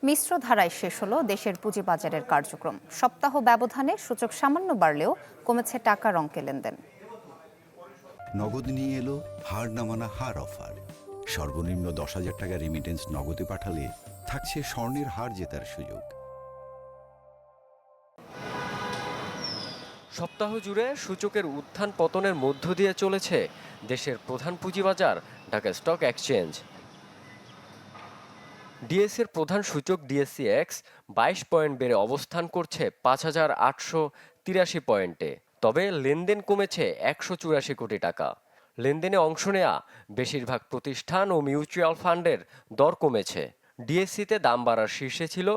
মিশ্র ধারায় শেষ হলো দেশের পুঁজিবাজারের কার্যক্রম। সপ্তাহ ব্যবধানে সূচক সামান্য বাড়লেও কমেছে টাকার অঙ্কে লেনদেন। নগদ নিয়ে এলো হার না মানা হার অফার। সর্বনিম্ন 10,000 টাকা রেমিটেন্স নগদে পাঠালে থাকছে স্বর্ণের হার জেতার সুযোগ। সপ্তাহ জুড়ে সূচকের উত্থান পতনের মধ্য দিয়ে চলেছে দেশের প্রধান পুঁজিবাজার ঢাকা স্টক এক্সচেঞ্জ। ডিএসসির প্রধান সূচক ডিএসসিএক্স 22 পয়েন্ট বেড়ে অবস্থান করছে 5,883 পয়েন্টে। তবে লেনদেন কমেছে 184 কোটি টাকা। লেনদেনে অংশ নেয়া বেশিরভাগ প্রতিষ্ঠান ও মিউচুয়াল ফান্ডের দর কমেছে। ডিএসসিতে দাম বাড়ার শীর্ষে ছিল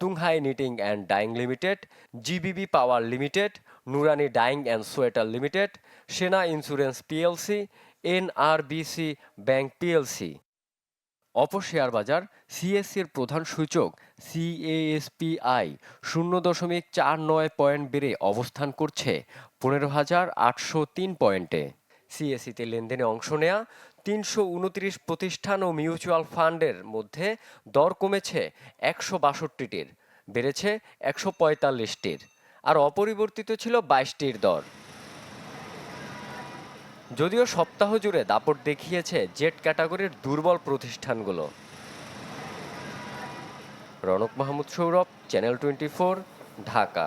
Tunghai knitting and dyeing limited, GBB power limited, Nurani dyeing and sweater limited, Sena insurance PLC, NRBC bank PLC. অপর শেয়ার বাজার সিএসসির প্রধান সূচক সিএএসপিআই 0.49 পয়েন্ট বেড়ে অবস্থান করছে 15,803 পয়েন্টে। সিএসসিতে লেনদেনে অংশ নেয়া 329 প্রতিষ্ঠান ও মিউচুয়াল ফান্ডের মধ্যে দর কমেছে 162টির, বেড়েছে 145টির, আর অপরিবর্তিত ছিল 22টির দর। যদিও সপ্তাহ জুড়ে দাপট দেখিয়েছে জেট ক্যাটাগরির দুর্বল প্রতিষ্ঠানগুলো। রনক মাহমুদ সৌরভ, চ্যানেল 24, ঢাকা।